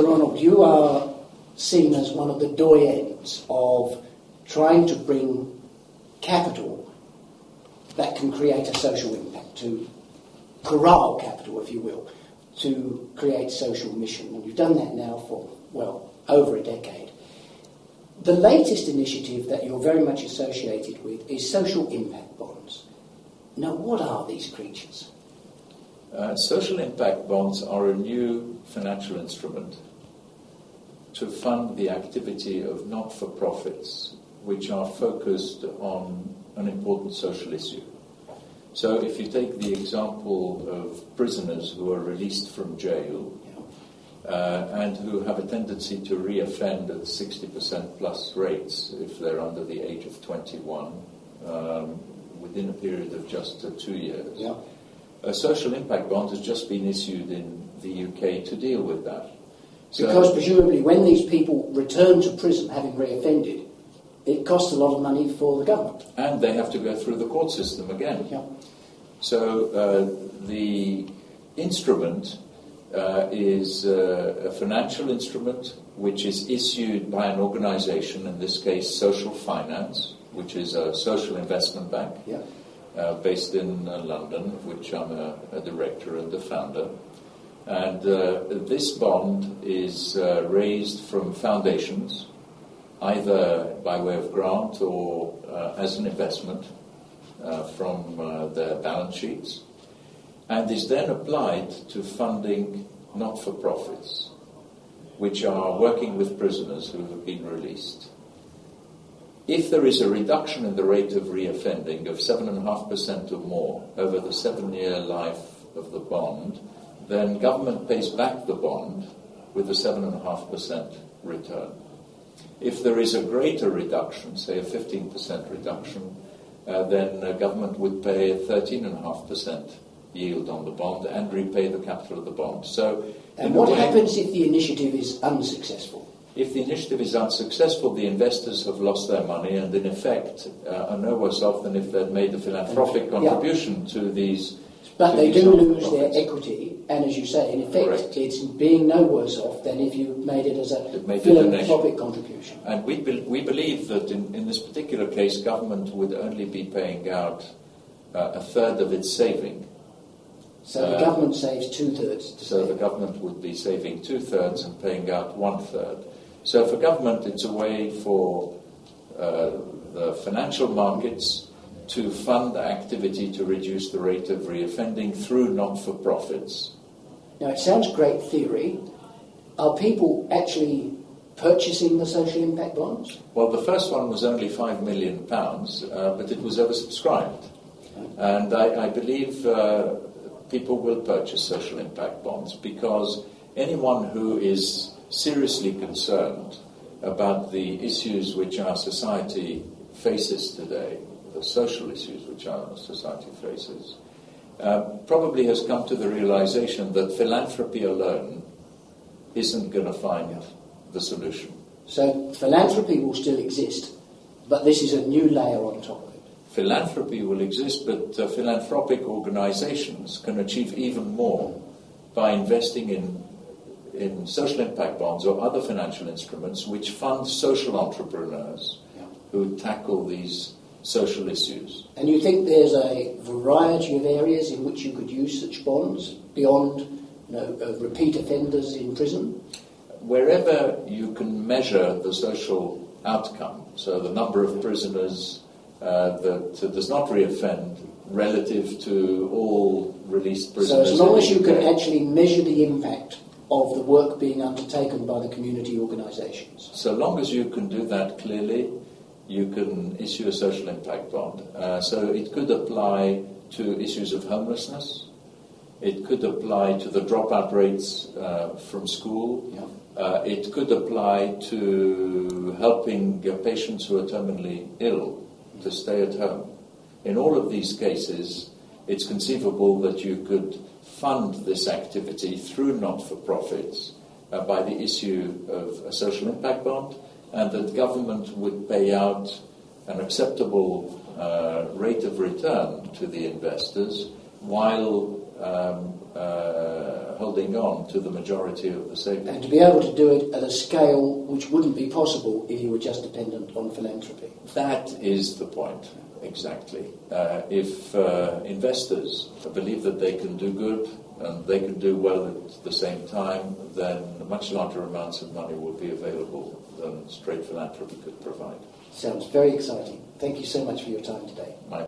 Ronald, you are seen as one of the doyens of trying to bring capital that can create a social impact, to corral capital, if you will, to create social mission. And you've done that now for, well, over a decade. The latest initiative that you're very much associated with is social impact bonds. Now, what are these creatures? Social impact bonds are a new financial instrument to fund the activity of not-for-profits which are focused on an important social issue. So if you take the example of prisoners who are released from jail and who have a tendency to re-offend at 60% plus rates if they're under the age of 21 within a period of just 2 years. Yeah. A social impact bond has just been issued in the UK to deal with that. Because presumably when these people return to prison having re-offended, it costs a lot of money for the government. And they have to go through the court system again. Yeah. So the instrument is a financial instrument which is issued by an organization, in this case Social Finance, which is a social investment bank based in London, of which I'm a director and a founder. And this bond is raised from foundations, either by way of grant or as an investment from their balance sheets, and is then applied to funding not-for-profits, which are working with prisoners who have been released. If there is a reduction in the rate of reoffending of 7.5% or more over the 7-year life of the bond, then government pays back the bond with a 7.5% return. If there is a greater reduction, say a 15% reduction, then government would pay a 13.5% yield on the bond and repay the capital of the bond. And what happens if the initiative is unsuccessful? If the initiative is unsuccessful, the investors have lost their money and in effect are no worse off than if they'd made a philanthropic contribution to these. But they do lose their equity, and as you say, in effect, Correct. It's being no worse off than if you made it as a philanthropic contribution. And we believe that in this particular case, government would only be paying out a third of its saving. So the government saves 2/3. So the government would be saving 2/3 and paying out 1/3. So for government, it's a way for the financial markets to fund activity to reduce the rate of reoffending through not-for-profits. Now, it sounds great theory. Are people actually purchasing the social impact bonds? Well, the first one was only £5 million, but it was oversubscribed. And I believe people will purchase social impact bonds because anyone who is seriously concerned about the issues which our society faces today, the social issues which our society faces, probably has come to the realization that philanthropy alone isn't going to find the solution. So philanthropy will still exist, but this is a new layer on top of it. Philanthropy will exist, but philanthropic organizations can achieve even more by investing in social impact bonds or other financial instruments which fund social entrepreneurs who tackle these social issues. And you think there's a variety of areas in which you could use such bonds beyond repeat offenders in prison? Wherever you can measure the social outcome, so the number of prisoners that does not reoffend relative to all released prisoners. So as long as you can actually measure the impact of the work being undertaken by the community organisations. So long as you can do that clearly, you can issue a social impact bond. So it could apply to issues of homelessness. It could apply to the dropout rates from school. It could apply to helping patients who are terminally ill to stay at home. In all of these cases, it's conceivable that you could fund this activity through not-for-profits by the issue of a social impact bond, and that government would pay out an acceptable rate of return to the investors while holding on to the majority of the savings. And to be able to do it at a scale which wouldn't be possible if you were just dependent on philanthropy. That is the point, exactly. If investors believe that they can do good and they can do well at the same time, then much larger amounts of money will be available than straight philanthropy could provide. Sounds very exciting. Thank you so much for your time today.